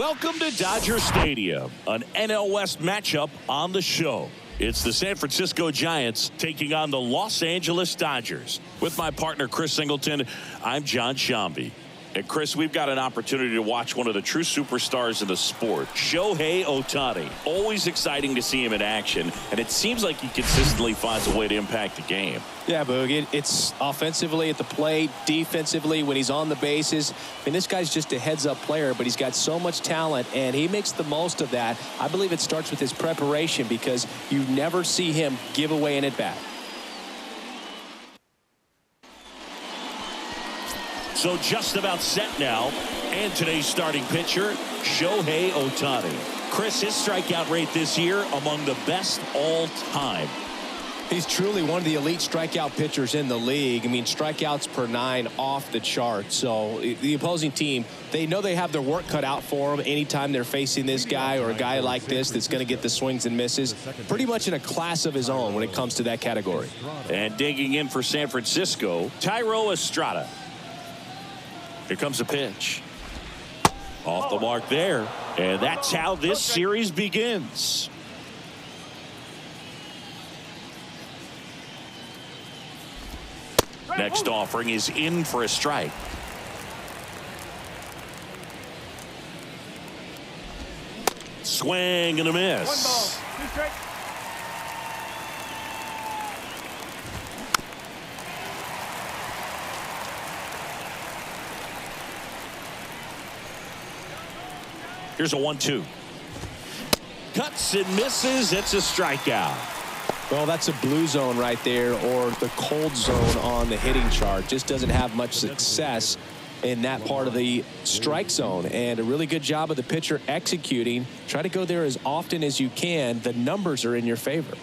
Welcome to Dodger Stadium, an NL West matchup on the show. It's the San Francisco Giants taking on the Los Angeles Dodgers. With my partner, Chris Singleton, I'm John Shambi. And Chris, we've got an opportunity to watch one of the true superstars in the sport, Shohei Ohtani. Always exciting to see him in action, and it seems like he consistently finds a way to impact the game. Yeah, Boog, it's offensively at the plate, defensively when he's on the bases. I mean, this guy's just a heads-up player, but he's got so much talent, and he makes the most of that. I believe it starts with his preparation because you never see him give away an at-bat. So just about set now, and today's starting pitcher, Shohei Ohtani. Chris, his strikeout rate this year among the best all time. He's truly one of the elite strikeout pitchers in the league. I mean, strikeouts per 9 off the chart. So the opposing team, they know they have their work cut out for them anytime they're facing this guy or a guy like this that's going to get the swings and misses. Pretty much in a class of his own when it comes to that category. And digging in for San Francisco, Thairo Estrada. Here comes a pitch. Off the mark there. And that's how this series begins. Next offering is in for a strike. Swing and a miss. 1 ball, 2 strikes. Here's a 1-2. Cuts and misses. It's a strikeout. Well, that's a blue zone right there, or the cold zone on the hitting chart. Just doesn't have much success in that part of the strike zone. And a really good job of the pitcher executing. Try to go there as often as you can. The numbers are in your favor.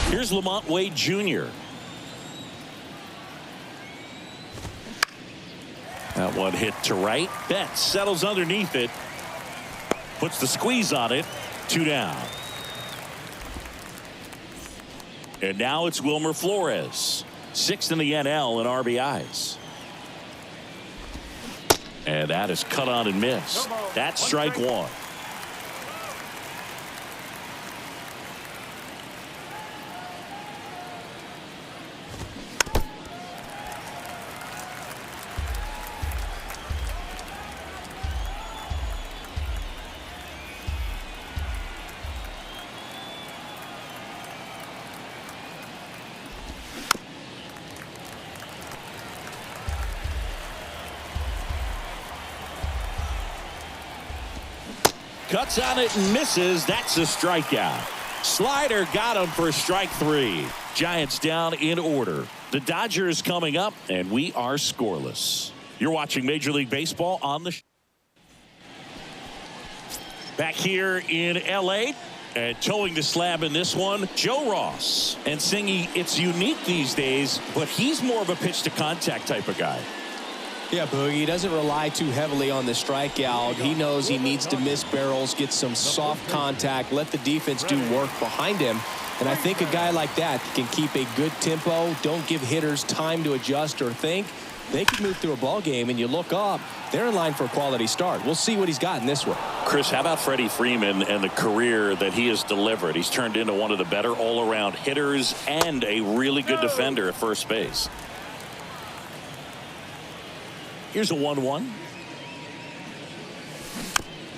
Here's Lamont Wade Jr. That one hit to right. Betts settles underneath it. Puts the squeeze on it. 2 down. And now it's Wilmer Flores. 6th in the NL in RBIs. And that is cut on and missed. That's strike 1. Cuts on it and misses. That's a strikeout. Slider got him for strike 3. Giants down in order. The Dodgers coming up, and we are scoreless. You're watching Major League Baseball on the back here in L.A. And towing the slab in this one, Joe Ross. And Singy, it's unique these days, but he's more of a pitch-to-contact type of guy. Yeah, Boogie doesn't rely too heavily on the strikeout. He knows he needs to miss barrels, get some soft contact, let the defense do work behind him. And I think a guy like that can keep a good tempo, don't give hitters time to adjust or think. They can move through a ball game, and you look up, they're in line for a quality start. We'll see what he's got in this one. Chris, how about Freddie Freeman and the career that he has delivered? He's turned into one of the better all-around hitters and a really good defender at first base. Here's a 1-1.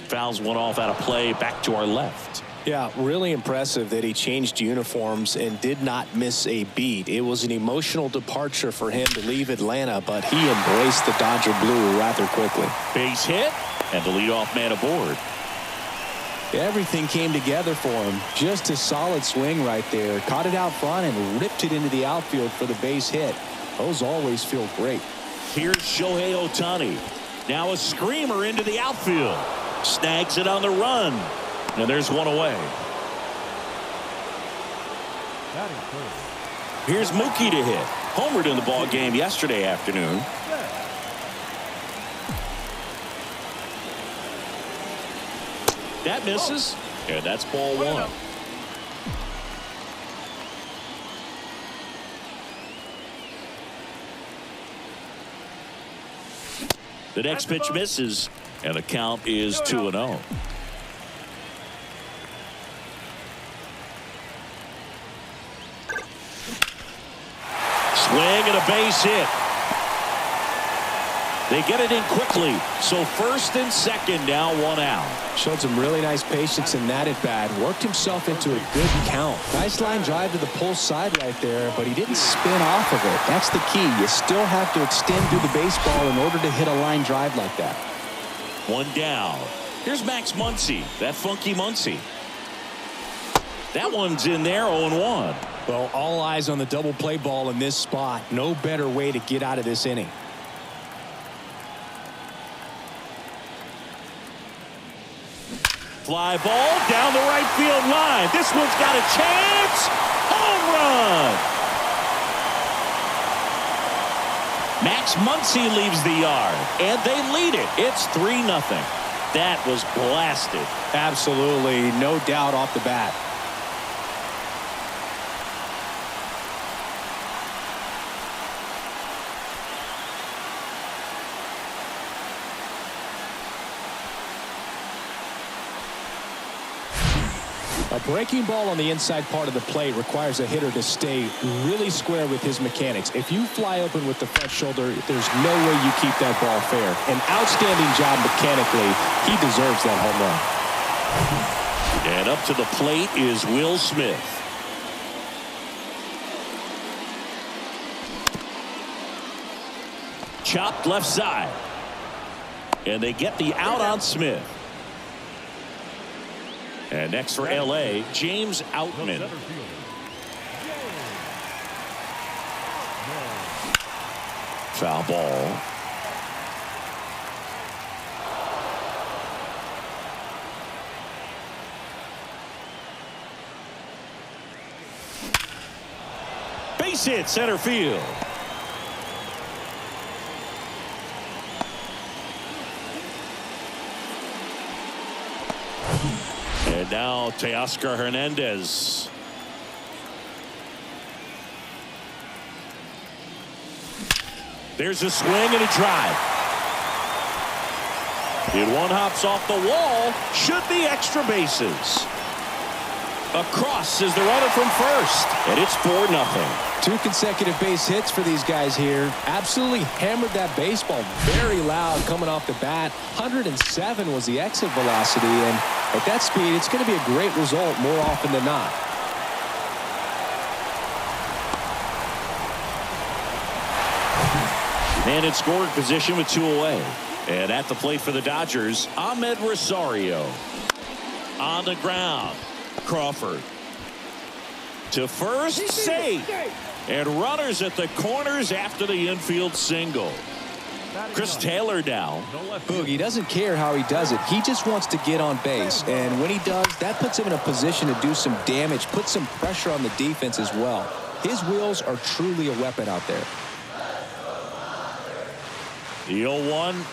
Fouls one off out of play, back to our left. Yeah, really impressive that he changed uniforms and did not miss a beat. It was an emotional departure for him to leave Atlanta, but he embraced the Dodger blue rather quickly. Base hit, and the leadoff man aboard. Everything came together for him. Just a solid swing right there. Caught it out front and ripped it into the outfield for the base hit. Those always feel great. Here's Shohei Ohtani. Now a screamer into the outfield. Snags it on the run. And there's one away. Here's Mookie to hit. Homered in the ball game yesterday afternoon. That misses. And that's ball 1. The next pitch misses, and the count is 2-0. Swing and a base hit. They get it in quickly. So first and second, now one out. Showed some really nice patience in that at bat. Worked himself into a good count. Nice line drive to the pull side right there, but he didn't spin off of it. That's the key. You still have to extend through the baseball in order to hit a line drive like that. One down. Here's Max Muncy, that funky Muncy. That one's in there, 0-1. Well, all eyes on the double play ball in this spot. No better way to get out of this inning. Fly ball down the right field line. This one's got a chance. Home run. Max Muncy leaves the yard, and they lead it. It's 3-0. That was blasted. Absolutely, no doubt off the bat. A breaking ball on the inside part of the plate requires a hitter to stay really square with his mechanics. If you fly open with the front shoulder, there's no way you keep that ball fair. An outstanding job mechanically. He deserves that home run. And up to the plate is Will Smith. Chopped left side. And they get the out on Smith. And next for L.A., James Outman. Foul ball. Base hit center field. And now Teoscar Hernandez. There's a swing and a drive. And one hops off the wall. Should be extra bases. Across is the runner from first. And it's 4-0. 2 consecutive base hits for these guys here. Absolutely hammered that baseball. Very loud coming off the bat. 107 was the exit velocity. And at that speed, it's going to be a great result more often than not. Man in scoring position with 2 away. And at the plate for the Dodgers, Ahmed Rosario. On the ground. Crawford. To first, safe. And runners at the corners after the infield single. Chris Taylor down. Boogie doesn't care how he does it. He just wants to get on base. And when he does, that puts him in a position to do some damage, put some pressure on the defense as well. His wheels are truly a weapon out there. The 0-1.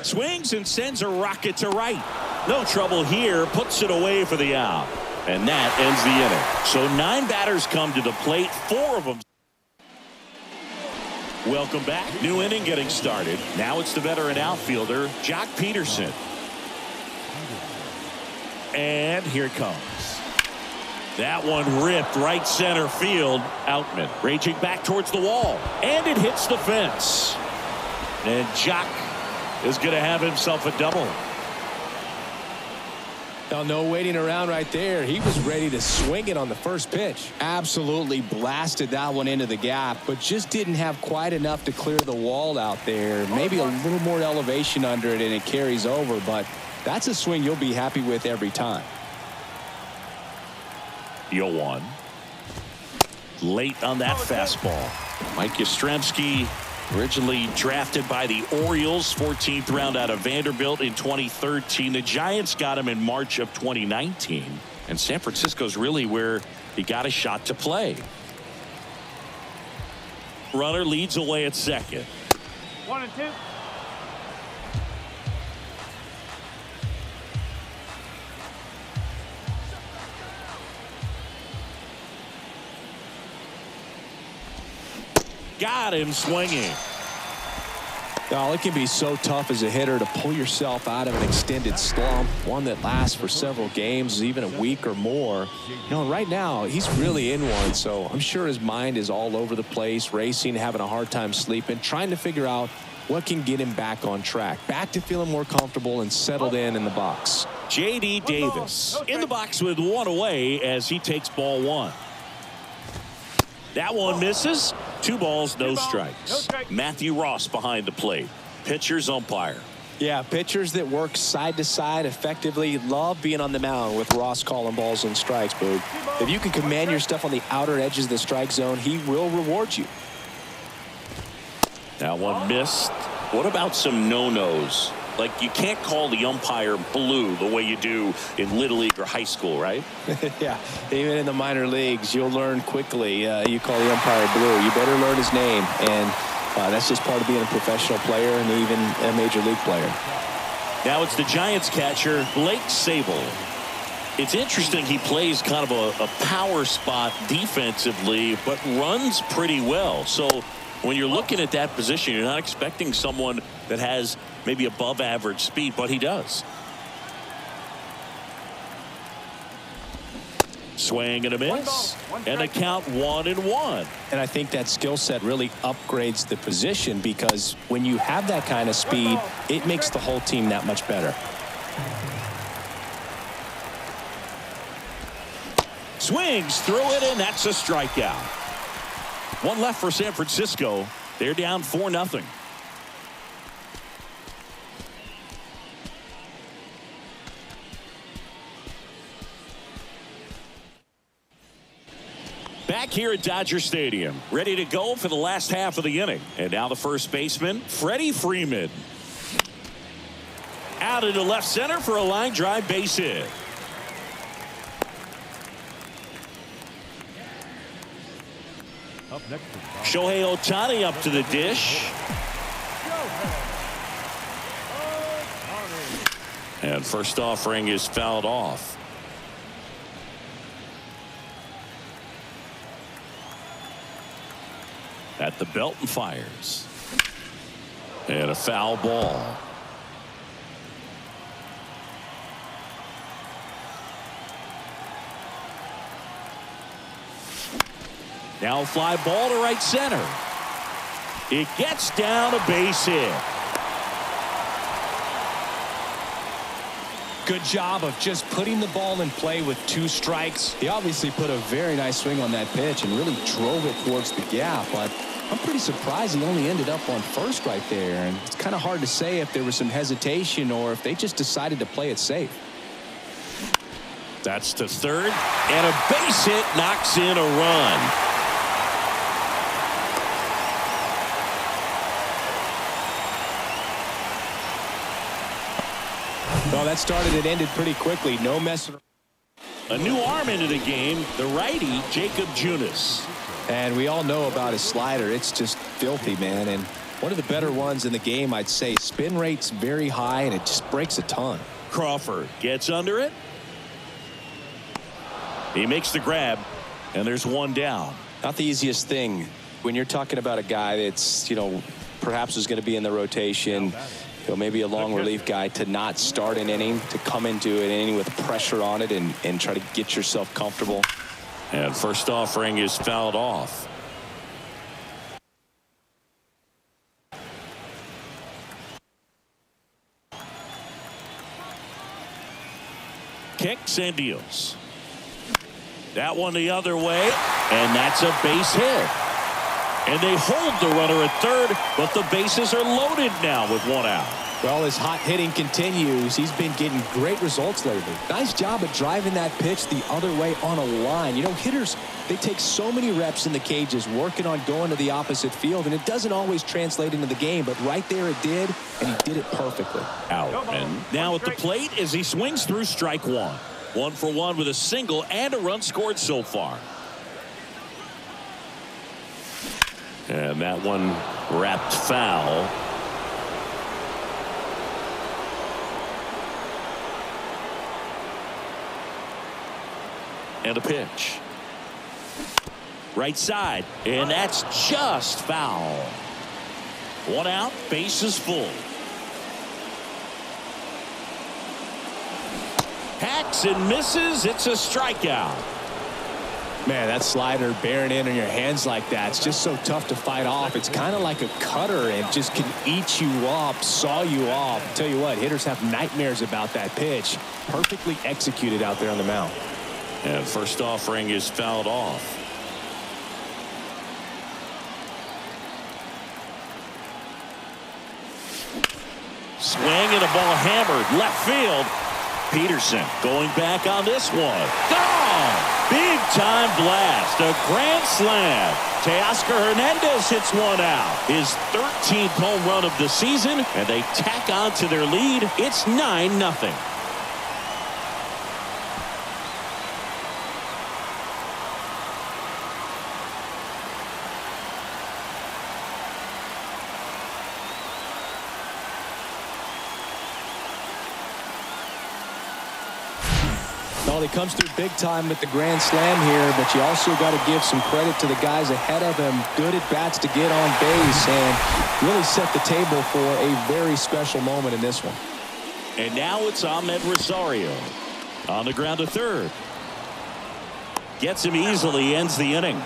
Swings and sends a rocket to right. No trouble here. Puts it away for the out. And that ends the inning. So 9 batters come to the plate. 4 of them. Welcome back. New inning getting started. Now it's the veteran outfielder, Jock Peterson. And here it comes. That one ripped right center field. Outman raging back towards the wall. And it hits the fence. And Jock is going to have himself a double. Oh, no waiting around right there. He was ready to swing it on the first pitch. Absolutely blasted that one into the gap, but just didn't have quite enough to clear the wall out there. Maybe a little more elevation under it and it carries over, but that's a swing you'll be happy with every time. 0-1. Late on that fastball. Mike Yastrzemski, originally drafted by the Orioles, 14th round out of Vanderbilt in 2013. The Giants got him in March of 2019. And San Francisco's really where he got a shot to play. Runner leads away at second. 1-2. Got him swinging. Oh, it can be so tough as a hitter to pull yourself out of an extended slump, one that lasts for several games, even a week or more. You know, right now, he's really in one, so I'm sure his mind is all over the place, racing, having a hard time sleeping, trying to figure out what can get him back on track, back to feeling more comfortable and settled in the box. J.D. Davis in the box with one away as he takes ball one. That one misses. 2 balls, no strikes. Matthew Ross behind the plate. Pitcher's umpire. Yeah, pitchers that work side to side effectively love being on the mound with Ross calling balls and strikes, Boog. If you can command your stuff on the outer edges of the strike zone, he will reward you. That one missed. What about some no-nos? Like, you can't call the umpire blue the way you do in Little League or high school, right? Yeah, even in the minor leagues, you'll learn quickly. You call the umpire blue. You better learn his name. And that's just part of being a professional player and even a major league player. Now it's the Giants catcher, Blake Sable. It's interesting he plays kind of a power spot defensively, but runs pretty well. So when you're looking at that position, you're not expecting someone that has maybe above average speed, but he does. Swing and a miss, and a count 1-1. And I think that skill set really upgrades the position, because when you have that kind of speed, it makes the whole team that much better. Swings through it, and that's a strikeout. One left for San Francisco. They're down 4-0. Back here at Dodger Stadium, ready to go for the last half of the inning. And now the first baseman, Freddie Freeman. Out into left center for a line drive base hit. Shohei Ohtani up to the dish. And first offering is fouled off. At the belt and fires. And a foul ball. Now a fly ball to right center. It gets down a base hit. Good job of just putting the ball in play with 2 strikes. He obviously put a very nice swing on that pitch and really drove it towards the gap, but I'm pretty surprised he only ended up on first right there. And it's kind of hard to say if there was some hesitation or if they just decided to play it safe. That's to third, and a base hit knocks in a run. Well, that started and ended pretty quickly. No messing. A new arm into the game, the righty, Jacob Junis. And we all know about his slider. It's just filthy, man. And one of the better ones in the game, I'd say. Spin rate's very high, and it just breaks a ton. Crawford gets under it. He makes the grab, and there's one down. Not the easiest thing when you're talking about a guy that's, perhaps is going to be in the rotation. Maybe a long relief guy, to not start an inning, to come into an inning with pressure on it and try to get yourself comfortable. And first offering is fouled off. Kicks and deals. That one the other way, and that's a base hit. And they hold the runner at third, but the bases are loaded now with one out. Well, as hot hitting continues, he's been getting great results lately. Nice job of driving that pitch the other way on a line. Hitters, they take so many reps in the cages working on going to the opposite field, and it doesn't always translate into the game, but right there it did, and he did it perfectly. Out. And now at the plate as he swings through strike one. 1 for 1 with a single and a run scored so far. And that one wrapped foul. And a pitch. Right side, and that's just foul. One out, bases full. Hacks and misses. It's a strikeout. Man, that slider bearing in on your hands like that, it's just so tough to fight off. It's kind of like a cutter and just can eat you up, saw you off. Tell you what, hitters have nightmares about that pitch. Perfectly executed out there on the mound. And first offering is fouled off. Swing and a ball hammered left field. Peterson going back on this one. Gone! Big time blast. A grand slam. Teoscar Hernandez hits one out. His 13th home run of the season, and they tack on to their lead. It's 9-0. Well, he comes through big time with the grand slam here, but you also got to give some credit to the guys ahead of him. Good at bats to get on base and really set the table for a very special moment in this one. And now it's Ahmed Rosario on the ground to third. Gets him easily, ends the inning.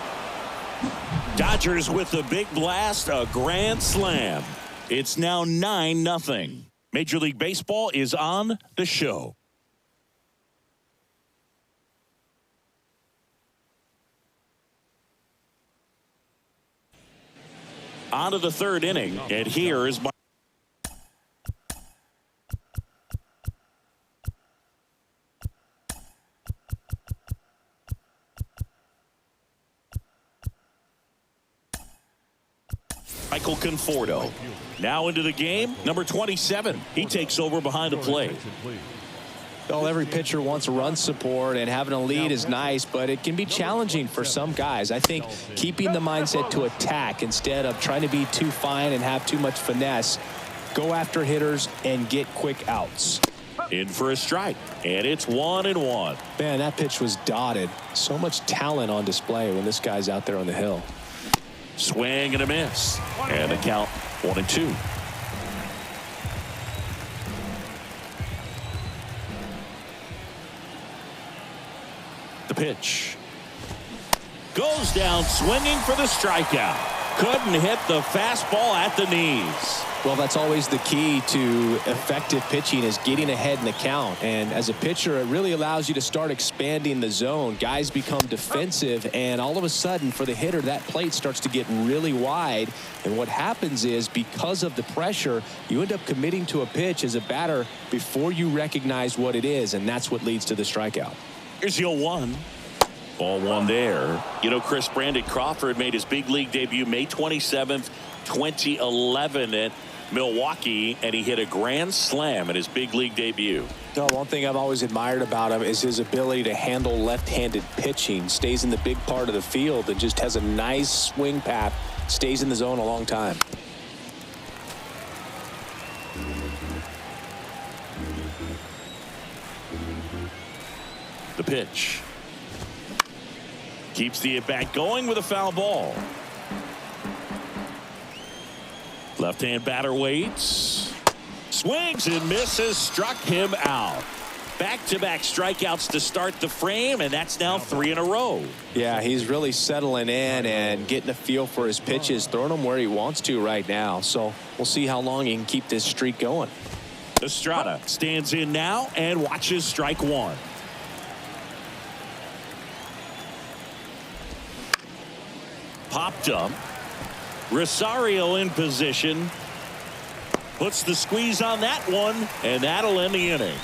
Dodgers with a big blast, a grand slam. It's now 9-0. Major League Baseball is on the show. On to the third inning, and here is Michael Conforto. Now into the game, number 27. He takes over behind the plate. Well, every pitcher wants run support, and having a lead is nice, but it can be challenging for some guys. I think keeping the mindset to attack instead of trying to be too fine and have too much finesse, go after hitters and get quick outs. In for a strike, and it's 1-1. Man, that pitch was dotted. So much talent on display when this guy's out there on the hill. Swing and a miss, and the count 1-2. The pitch goes down swinging for the strikeout. Couldn't hit the fastball at the knees. Well, that's always the key to effective pitching, is getting ahead in the count. And as a pitcher, it really allows you to start expanding the zone. Guys become defensive, and all of a sudden for the hitter, that plate starts to get really wide. And what happens is, because of the pressure, you end up committing to a pitch as a batter before you recognize what it is, and that's what leads to the strikeout. Here's the 0-1. Ball one there. You know, Chris, Brandon Crawford made his big league debut May 27th, 2011 at Milwaukee, and he hit a grand slam in his big league debut. No, one thing I've always admired about him is his ability to handle left-handed pitching. Stays in the big part of the field and just has a nice swing path. Stays in the zone a long time. The pitch. Keeps the at-bat going with a foul ball. Left-hand batter waits. Swings and misses. Struck him out. Back-to-back strikeouts to start the frame, and that's now 3 in a row. Yeah, he's really settling in and getting a feel for his pitches, throwing them where he wants to right now. So we'll see how long he can keep this streak going. Estrada stands in now and watches strike one. Popped up. Rosario in position. Puts the squeeze on that one, and that'll end the inning.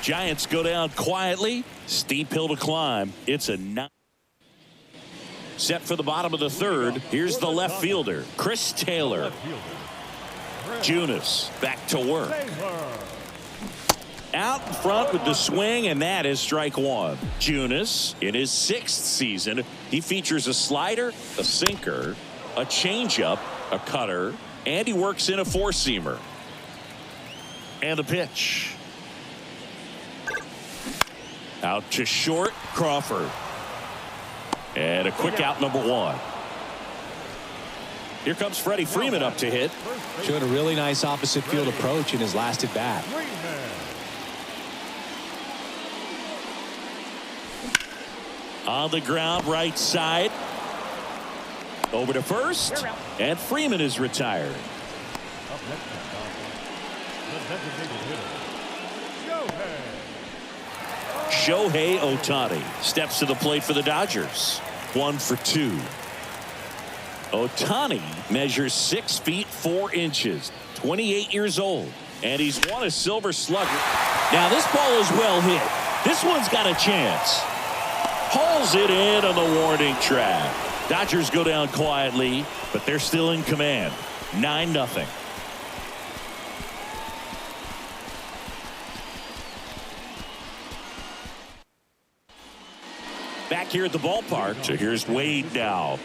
Giants go down quietly. Steep hill to climb. It's a 9. Set for the bottom of the third. Here's the left fielder, Chris Taylor. Junis back to work. Out in front with the swing, and that is strike one. Junis, in his 6th season, he features a slider, a sinker, a changeup, a cutter, and he works in a 4-seamer. And the pitch. Out to short, Crawford. And a quick out, number 1. Here comes Freddie Freeman up to hit. Showed a really nice opposite field approach in his last at bat. On the ground, right side. Over to first, and Freeman is retired. Shohei Ohtani steps to the plate for the Dodgers. 1 for 2. Ohtani measures 6 feet 4 inches, 28 years old, and he's won a Silver Slugger. Now this ball is well hit. This one's got a chance. Hauls it in on the warning track. Dodgers go down quietly, but they're still in command. 9-0. Back here at the ballpark, so here's Wade now.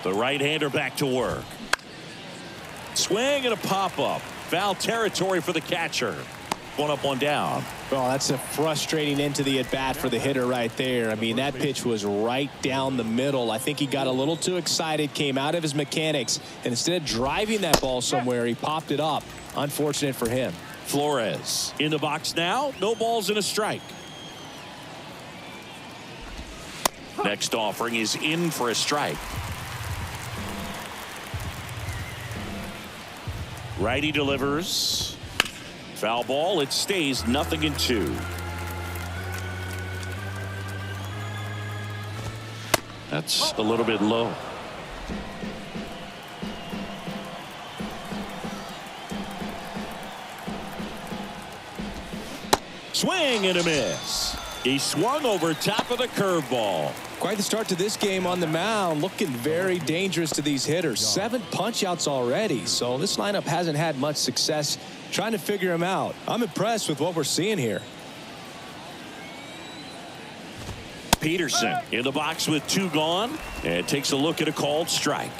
The right-hander back to work. Swing and a pop-up. Foul territory for the catcher. 1 up, 1 down. Well, that's a frustrating end to the at-bat for the hitter right there. I mean, that pitch was right down the middle. I think he got a little too excited, came out of his mechanics, and instead of driving that ball somewhere, he popped it up. Unfortunate for him. Flores in the box now. No balls and a strike. Next offering is in for a strike. Righty delivers. Foul ball. It stays 0-2. That's a little bit low. Swing and a miss. He swung over top of the curveball. Quite the start to this game on the mound. Looking very dangerous to these hitters. 7 punch-outs already. So this lineup hasn't had much success trying to figure him out. I'm impressed with what we're seeing here. Peterson in the box with 2 gone and takes a look at a called strike.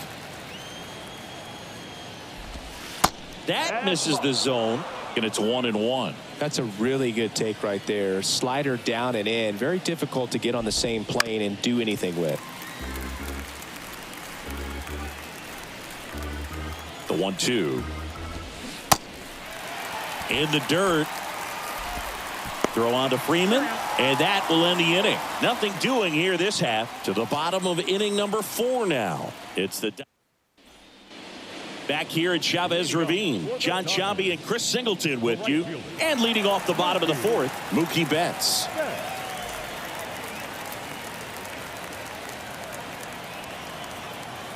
That misses the zone, and it's 1-1. That's a really good take right there. Slider down and in. Very difficult to get on the same plane and do anything with. The 1-2. In the dirt. Throw on to Freeman, and that will end the inning. Nothing doing here this half. To the bottom of inning number 4 now. It's the back here at Chavez Ravine. John Chambi and Chris Singleton with you. And leading off the bottom of the 4th, Mookie Betts.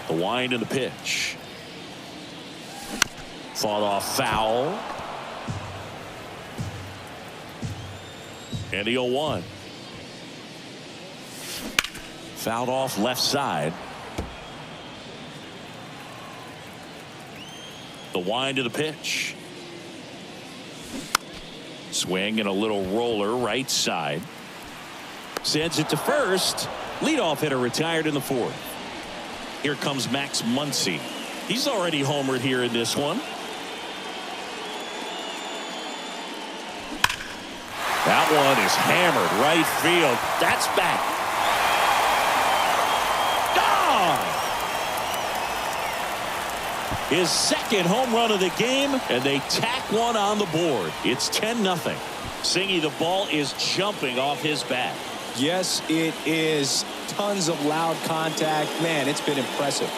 The wind and the pitch. Fought off foul. And the 0-1. Fouled off left side. The wind of the pitch. Swing and a little roller right side. Sends it to first. Leadoff hitter retired in the 4th. Here comes Max Muncy. He's already homered here in this one. That one is hammered right field. That's back. Gone! His 2nd home run of the game, and they tack one on the board. It's 10-0. Singy, the ball is jumping off his bat. Yes, it is. Tons of loud contact. Man, it's been impressive.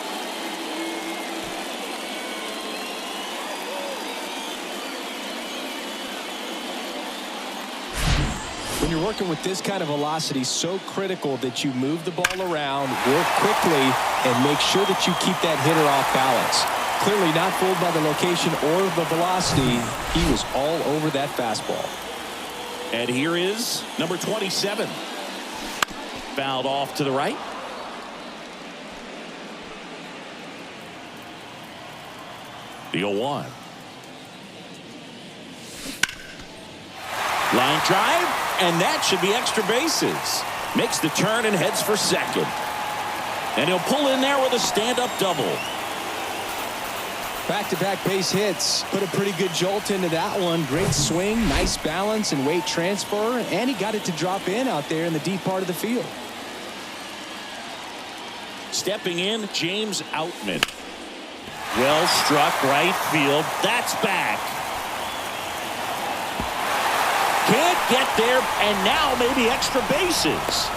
When you're working with this kind of velocity, so critical that you move the ball around, work quickly, and make sure that you keep that hitter off balance. Clearly not fooled by the location or the velocity. He was all over that fastball. And here is number 27. Fouled off to the right. The 0-1. Line drive, and that should be extra bases. Makes the turn and heads for second. And he'll pull in there with a stand-up double. Back-to-back base hits. Put a pretty good jolt into that one. Great swing, nice balance and weight transfer, and he got it to drop in out there in the deep part of the field. Stepping in, James Outman. Well struck right field. That's back. Can't get there, and now maybe extra bases.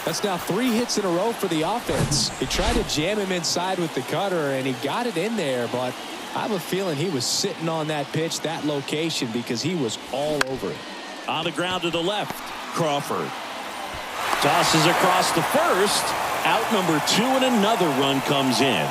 That's now 3 hits in a row for the offense. He tried to jam him inside with the cutter, and he got it in there, but I have a feeling he was sitting on that pitch, that location, because he was all over it. On the ground to the left, Crawford. Tosses across the first. Out number 2, and another run comes in.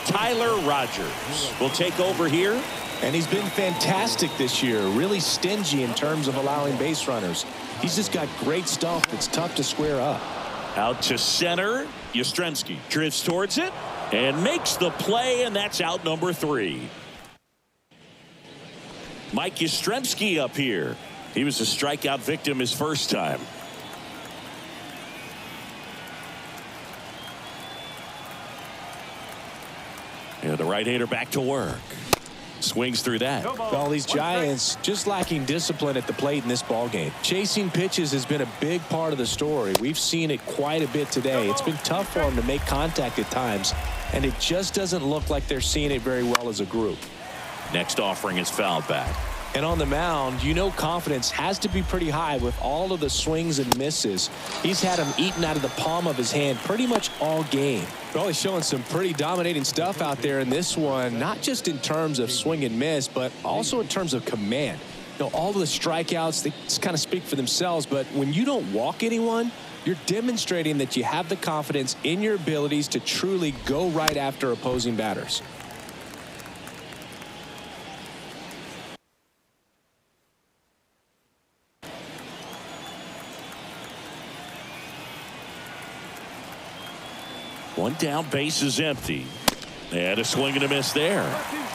Tyler Rogers will take over here. And he's been fantastic this year, really stingy in terms of allowing base runners. He's just got great stuff that's tough to square up. Out to center, Yastrzemski drifts towards it and makes the play, and that's out number 3. Mike Yastrzemski up here. He was a strikeout victim his first time. And the right-hander back to work. Swings through that. Well, these Giants just lacking discipline at the plate in this ballgame. Chasing pitches has been a big part of the story. We've seen it quite a bit today. It's been tough for them to make contact at times, and it just doesn't look like they're seeing it very well as a group. Next offering is fouled back. And on the mound, you know confidence has to be pretty high with all of the swings and misses. He's had them eaten out of the palm of his hand pretty much all game. Well, he's showing some pretty dominating stuff out there in this one, not just in terms of swing and miss, but also in terms of command. You know, all of the strikeouts, they just kind of speak for themselves, but when you don't walk anyone, you're demonstrating that you have the confidence in your abilities to truly go right after opposing batters. One down, base is empty. And a swing and a miss there.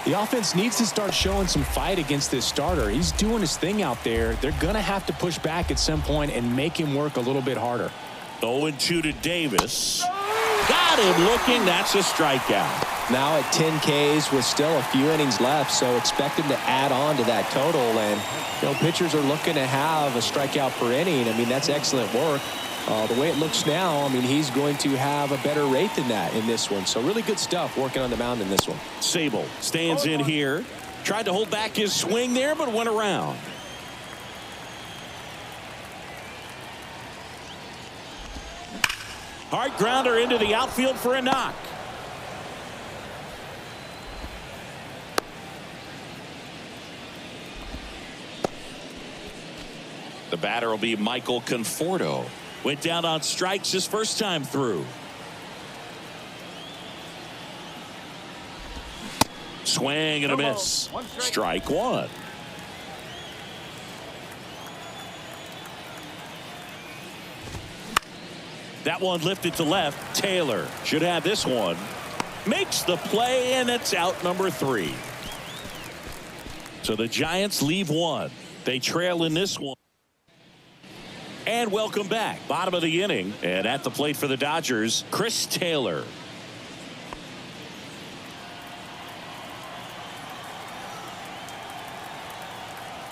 The offense needs to start showing some fight against this starter. He's doing his thing out there. They're going to have to push back at some point and make him work a little bit harder. 0-2 to Davis. Got him looking. That's a strikeout. Now at 10 Ks with still a few innings left, so expect him to add on to that total. And, you know, pitchers are looking to have a strikeout per inning. I mean, that's excellent work. The way it looks now, I mean, he's going to have a better rate than that in this one. So really good stuff working on the mound in this one. Sable stands in here. Tried to hold back his swing there, but went around. Hard grounder into the outfield for a knock. The batter will be Michael Conforto. Went down on strikes his first time through. Swing and a miss. Strike 1. That one lifted to left. Taylor should have this one. Makes the play, and it's out number 3. So the Giants leave one. They trail in this one. And welcome back. Bottom of the inning. And at the plate for the Dodgers, Chris Taylor.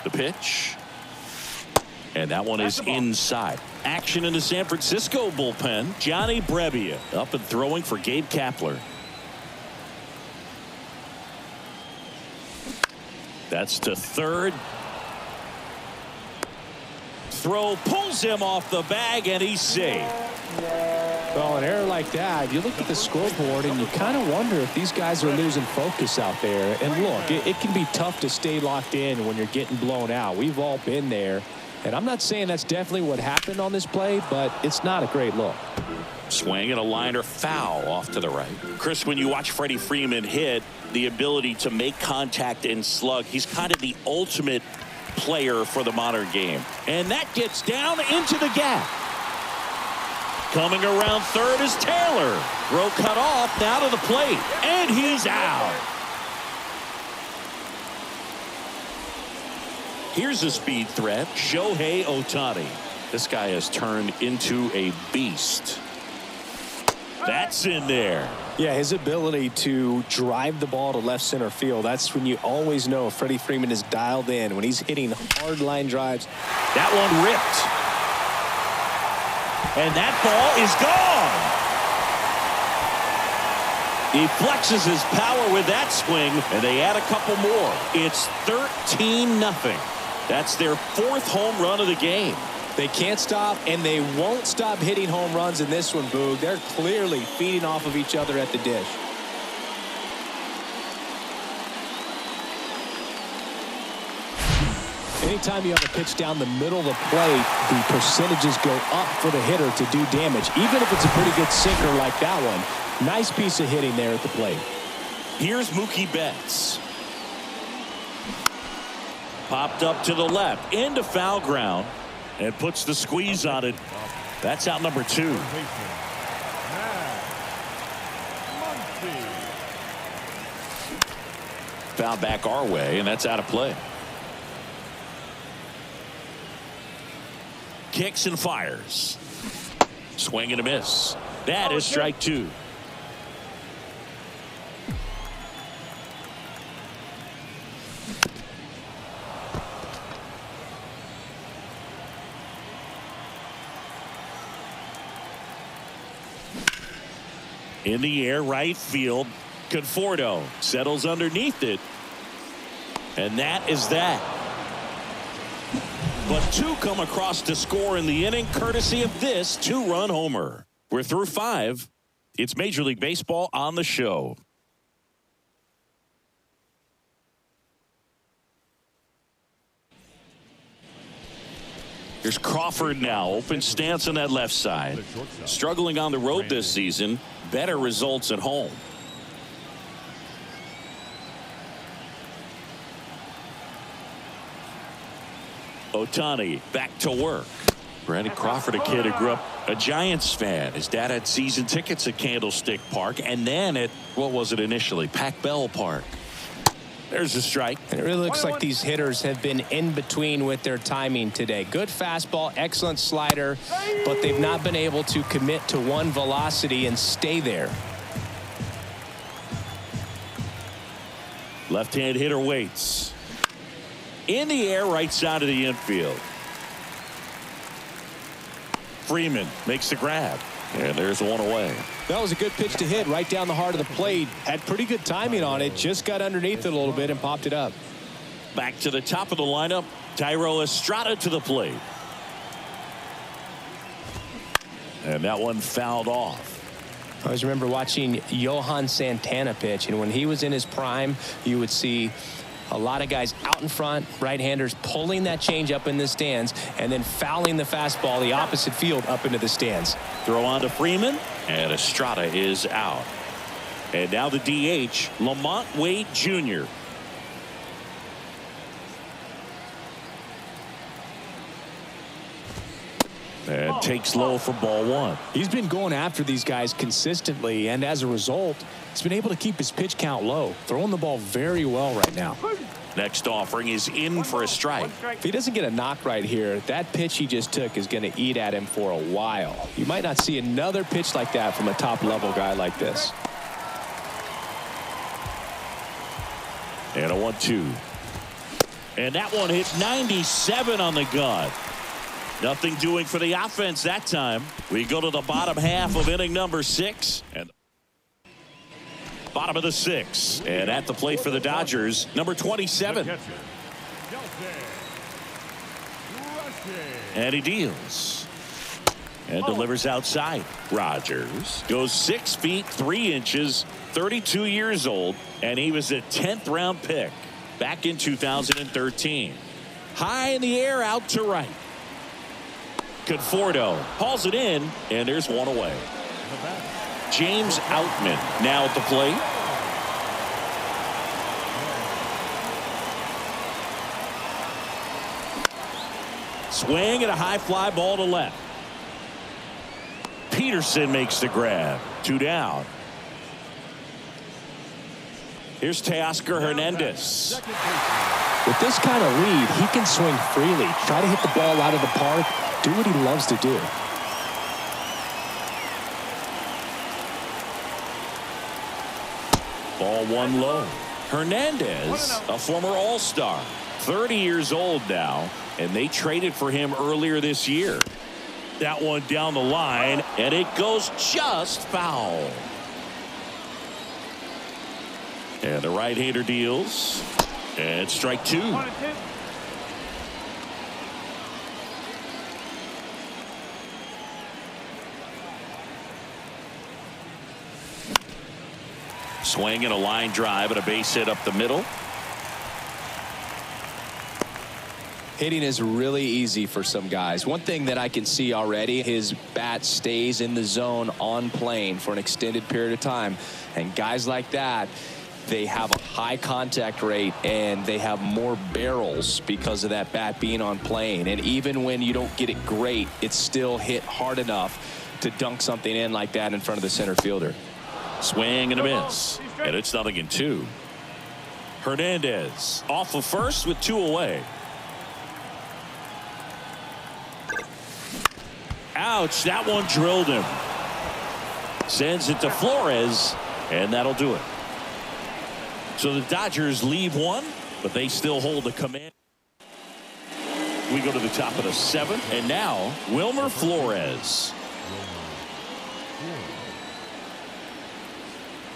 The pitch. And that one is inside. Action in the San Francisco bullpen. Johnny Brebbia up and throwing for Gabe Kapler. That's to third. Throw pulls him off the bag, and he's safe. Well, an error like that, you look at the scoreboard and you kind of wonder if these guys are losing focus out there. And look, it can be tough to stay locked in when you're getting blown out. We've all been there. And I'm not saying that's definitely what happened on this play, but it's not a great look. Swing and a liner foul off to the right. Chris, when you watch Freddie Freeman hit, the ability to make contact and slug, he's kind of the ultimate player for the modern game. And that gets down into the gap. Coming around third is Taylor. Throw cut off, now to the plate, and he's out. Here's a speed threat, Shohei Ohtani. This guy has turned into a beast. That's in there. Yeah, his ability to drive the ball to left center field, that's when you always know Freddie Freeman is dialed in, when he's hitting hard line drives. That one ripped. And that ball is gone. He flexes his power with that swing, and they add a couple more. It's 13-0. That's their 4th home run of the game. They can't stop, and they won't stop hitting home runs in this one, Boog. They're clearly feeding off of each other at the dish. Anytime you have a pitch down the middle of the plate, the percentages go up for the hitter to do damage, even if it's a pretty good sinker like that one. Nice piece of hitting there at the plate. Here's Mookie Betts. Popped up to the left, into foul ground, and puts the squeeze on it. That's out number 2. Foul back our way, and that's out of play. Kicks and fires. Swing and a miss. That is strike 2. In the air, right field. Conforto settles underneath it. And that is that. But 2 come across to score in the inning, courtesy of this 2-run homer. We're through 5. It's Major League Baseball on the show. Here's Crawford now. Open stance on that left side. Struggling on the road this season. Better results at home. Ohtani back to work. Brandon Crawford, a kid who grew up a Giants fan. His dad had season tickets at Candlestick Park and then at, what was it initially, Pac Bell Park. There's a strike. And it really looks like these hitters have been in between with their timing today. Good fastball, excellent slider, but they've not been able to commit to one velocity and stay there. Left-hand hitter waits. In the air, right side of the infield. Freeman makes the grab. And there's one away. That was a good pitch to hit right down the heart of the plate. Had pretty good timing on it. Just got underneath it a little bit and popped it up. Back to the top of the lineup. Thairo Estrada to the plate. And that one fouled off. I always remember watching Johan Santana pitch, and when he was in his prime, you would see a lot of guys out in front, right-handers pulling that change up in the stands and then fouling the fastball the opposite field up into the stands. Throw on to Freeman, and Estrada is out. And now the DH, Lamont Wade Jr. And takes low for ball 1. He's been going after these guys consistently, and as a result, he's been able to keep his pitch count low, throwing the ball very well right now. Next offering is in for a strike. If he doesn't get a knock right here, that pitch he just took is going to eat at him for a while. You might not see another pitch like that from a top-level guy like this. And a 1-2. And that one hit 97 on the gun. Nothing doing for the offense that time. We go to the bottom half of inning number 6. And bottom of the 6th. And at the plate for the Dodgers, number 27. And he deals. And delivers outside. Rogers goes 6 feet 3 inches, 32 years old, and he was a 10th round pick back in 2013. High in the air, out to right. Conforto hauls it in, and there's one away. James Outman now at the plate. Swing and a high fly ball to left. Peterson makes the grab. 2 down. Here's Teoscar Hernandez. With this kind of lead, he can swing freely, try to hit the ball out of the park, do what he loves to do. Ball one low. Hernandez, a former All-Star, 30 years old now, and they traded for him earlier this year. That one down the line, and it goes just foul. And the right-hander deals, and strike two. Swing and a line drive and a base hit up the middle. Hitting is really easy for some guys. One thing that I can see already, his bat stays in the zone on plane for an extended period of time. And guys like that, they have a high contact rate and they have more barrels because of that bat being on plane. And even when you don't get it great, it's still hit hard enough to dunk something in like that in front of the center fielder. Swing and a miss, and it's 0-2. Hernandez off of first with two away. Ouch, that one drilled him. Sends it to Flores, and that'll do it. So the Dodgers leave one, but they still hold the command. We go to the top of the seventh, and now Wilmer Flores.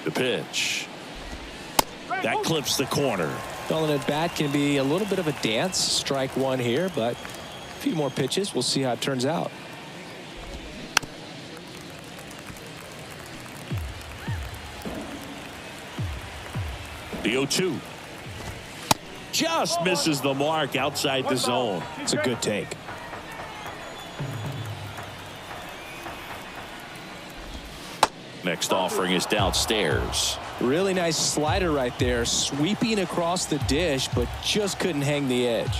The pitch. That clips the corner. Calling it bat can be a little bit of a dance. Strike one here, but a few more pitches. We'll see how it turns out. The 0-2. Just misses the mark outside the zone. It's a good take. Next offering is downstairs. Really nice slider right there, sweeping across the dish, but just couldn't hang the edge.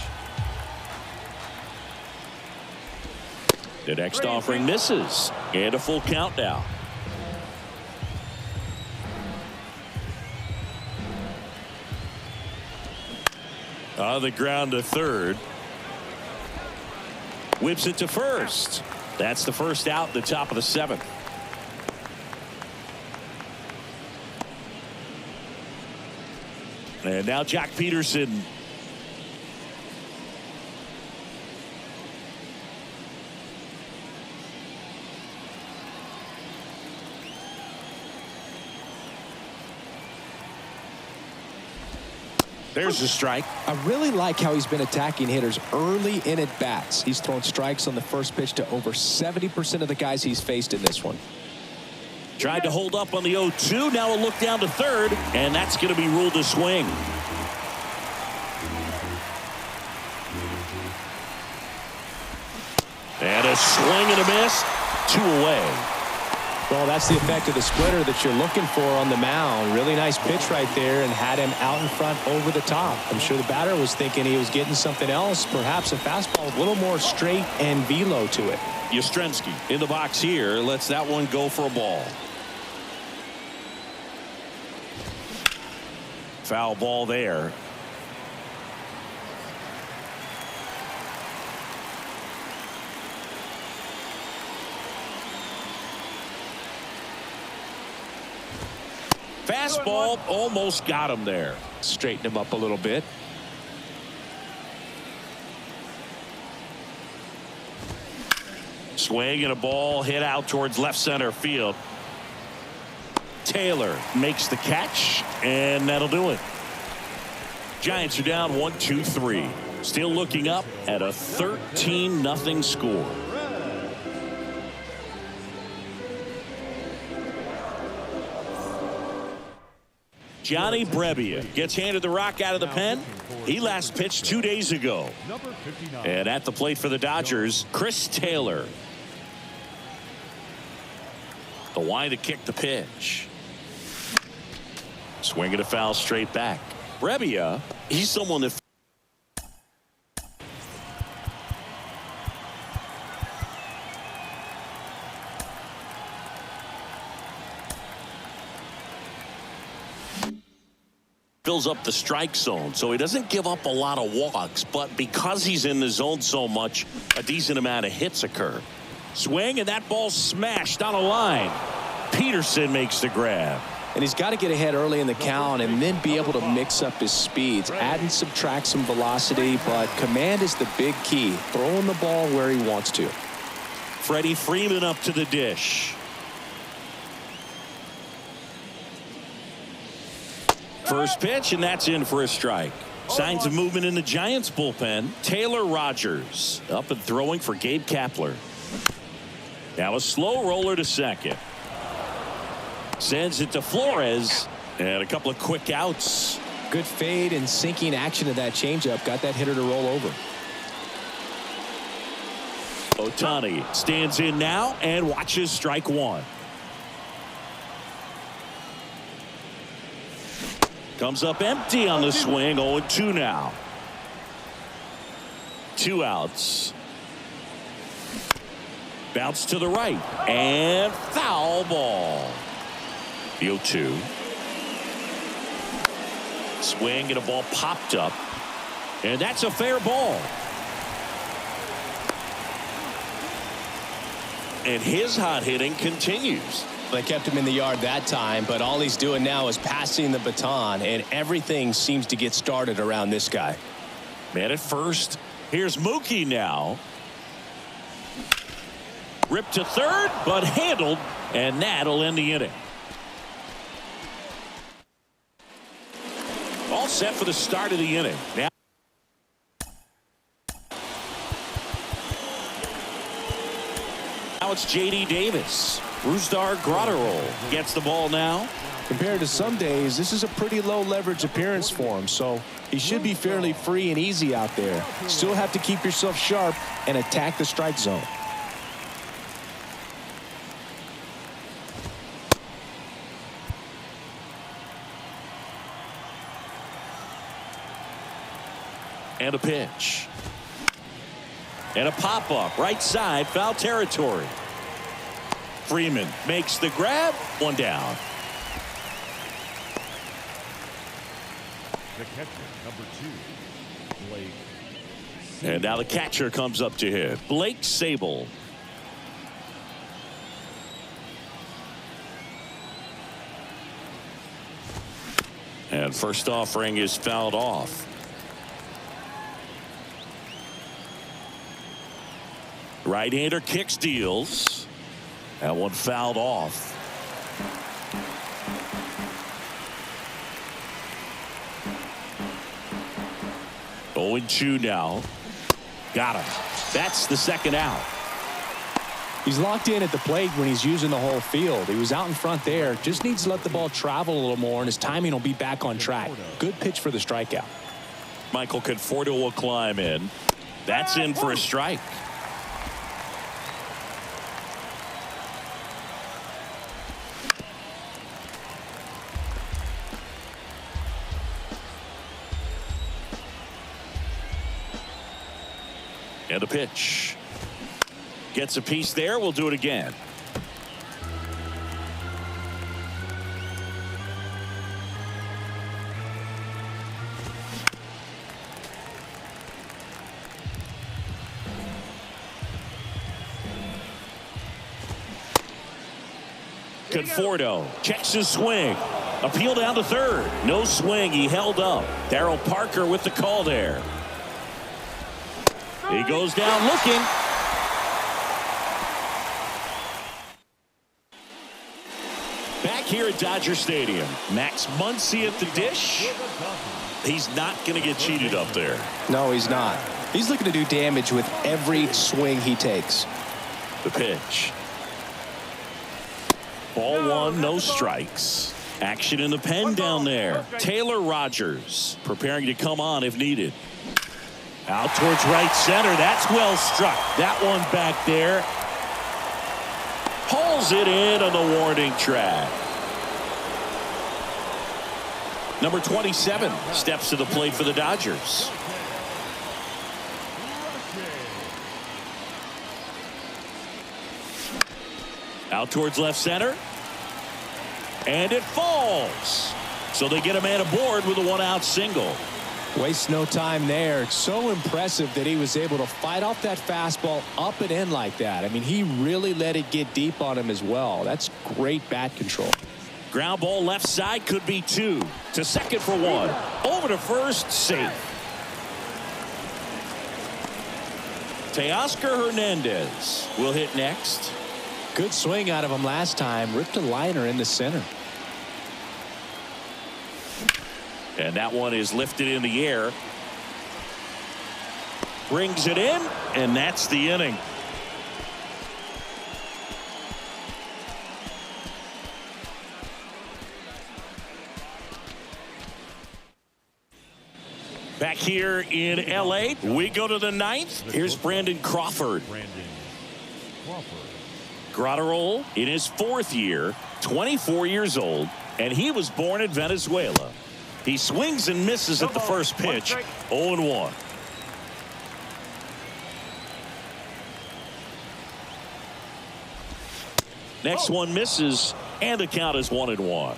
The next offering misses, and a full count now. On the ground to third. Whips it to first. That's the first out at the top of the seventh. And now Jack Peterson. There's a strike. I really like how he's been attacking hitters early in at bats. He's thrown strikes on the first pitch to over 70% of the guys he's faced in this one. Tried to hold up on the 0-2. Now a look down to third, and that's going to be ruled a swing. And a swing and a miss. Two away. Well, that's the effect of the splitter that you're looking for on the mound. Really nice pitch right there and had him out in front over the top. I'm sure the batter was thinking he was getting something else, perhaps a fastball with a little more straight and velo to it. Yastrzemski in the box here lets that one go for a ball. Foul ball there. Fastball almost got him there. Straighten him up a little bit. Swing and a ball hit out towards left center field. Taylor makes the catch, and that'll do it. Giants are down 1-2-3. Still looking up at a 13-0 score. Johnny Brebbia gets handed the rock out of the pen. He last pitched 2 days ago. And at the plate for the Dodgers, Chris Taylor. The wind to kick the pitch. Swinging a foul straight back. Brebbia, he's someone that fills up the strike zone, so he doesn't give up a lot of walks, but because he's in the zone so much, a decent amount of hits occur. Swing, and that ball smashed on a line. Peterson makes the grab. And he's got to get ahead early in the count and then be able to mix up his speeds, add and subtract some velocity, but command is the big key, throwing the ball where he wants to. Freddie Freeman up to the dish. First pitch, and that's in for a strike. Signs of movement in the Giants bullpen. Taylor Rogers up and throwing for Gabe Kapler. Now a slow roller to second. Sends it to Flores, and a couple of quick outs. Good fade and sinking action of that changeup. Got that hitter to roll over. Ohtani stands in now and watches strike one. Comes up empty on the swing. 0-2 now. 2 outs. Bounce to the right and foul ball. The 0-2. Swing and a ball popped up, and that's a fair ball. And his hot hitting continues. They kept him in the yard that time, but all he's doing now is passing the baton, and everything seems to get started around this guy. Man at first. Here's Mookie now. Ripped to third, but handled, and that'll end the inning. All set for the start of the inning. Now it's J.D. Davis. Brusdar Graterol gets the ball now. Compared to some days, this is a pretty low leverage appearance for him, so he should be fairly free and easy out there. Still have to keep yourself sharp and attack the strike zone. And a pitch. And a pop-up. Right side, foul territory. Freeman makes the grab. One down. The catcher, number 2, Blake. And now the catcher comes up to hit. Blake Sable. And first offering is fouled off. Right-hander kicks, deals. That one fouled off. Oh, 0-2 now. Got him. That's the second out. He's locked in at the plate when he's using the whole field. He was out in front there. Just needs to let the ball travel a little more, and his timing will be back on track. Good pitch for the strikeout. Michael Conforto will climb in. That's in for a strike. And a pitch. Gets a piece there. We'll do it again. Conforto checks his swing. Appeal down to third. No swing. He held up. Darryl Parker with the call there. He goes down looking. Back here at Dodger Stadium, Max Muncy at the dish. He's not going to get cheated up there. No, he's not. He's looking to do damage with every swing he takes. The pitch. Ball one, no strikes. Action in the pen down there. Taylor Rogers preparing to come on if needed. Out towards right center. That's well struck. That one back there. Hauls it in on the warning track. Number 27 steps to the plate for the Dodgers. Out towards left center. And it falls. So they get a man aboard with a one-out single. Wastes no time there. It's so impressive that he was able to fight off that fastball up and in like that. I mean, he really let it get deep on him as well. That's great bat control. Ground ball left side, could be two. To second for one. Over to first, safe. Teoscar Hernandez will hit next. Good swing out of him last time. Ripped a liner in the center. And that one is lifted in the air. Brings it in, and that's the inning. Back here in L.A., we go to the ninth. Here's Brandon Crawford. Graterol in his fourth year, 24 years old, and he was born in Venezuela. He swings and misses at the first pitch, 0-1. Next one misses, and the count is 1-1.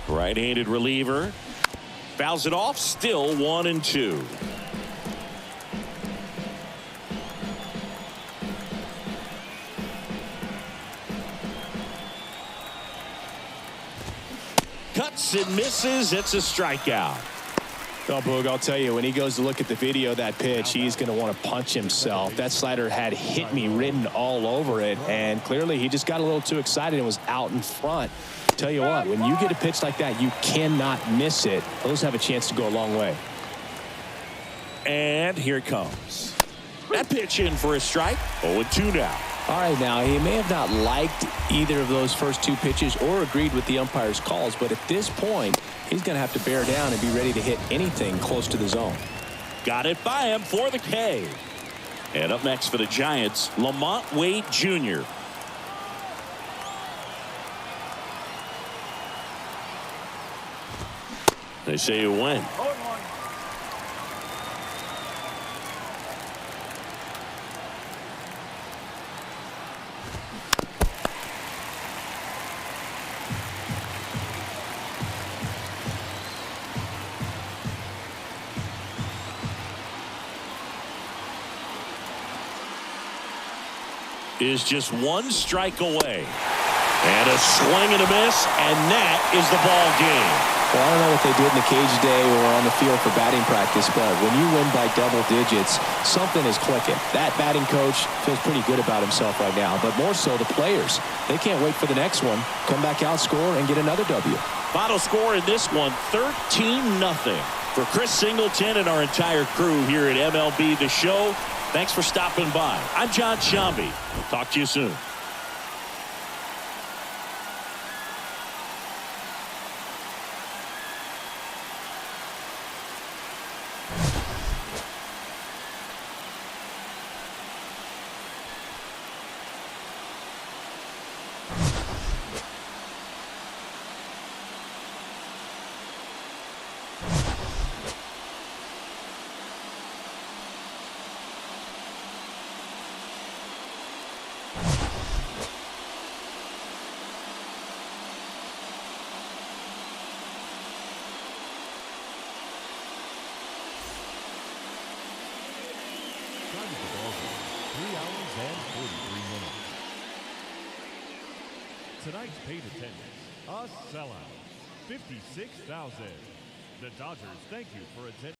Right-handed reliever. Fouls it off, still 1-2. Cuts and misses. It's a strikeout. Oh, Boog, I'll tell you, when he goes to look at the video of that pitch, he's going to want to punch himself. That slider had hit me written all over it, and clearly he just got a little too excited and was out in front. Tell you what, when you get a pitch like that, you cannot miss it. Those have a chance to go a long way. And here it comes. That pitch in for a strike. 0-2 now. All right, now, he may have not liked either of those first two pitches or agreed with the umpire's calls, but at this point, he's going to have to bear down and be ready to hit anything close to the zone. Got it by him for the K. And up next for the Giants, Lamont Wade Jr. They say you win. Is just one strike away. And a swing and a miss, and that is the ball game. Well, I don't know what they did in the cage today or on the field for batting practice, but when you win by double digits, something is clicking. That batting coach feels pretty good about himself right now, but more so the players. They can't wait for the next one, come back out, score, and get another W. Final score in this one, 13-0. For Chris Singleton and our entire crew here at MLB The Show, thanks for stopping by. I'm John Shambi. We'll talk to you soon. Tonight's paid attendance, a sellout, 56,000. The Dodgers thank you for attending.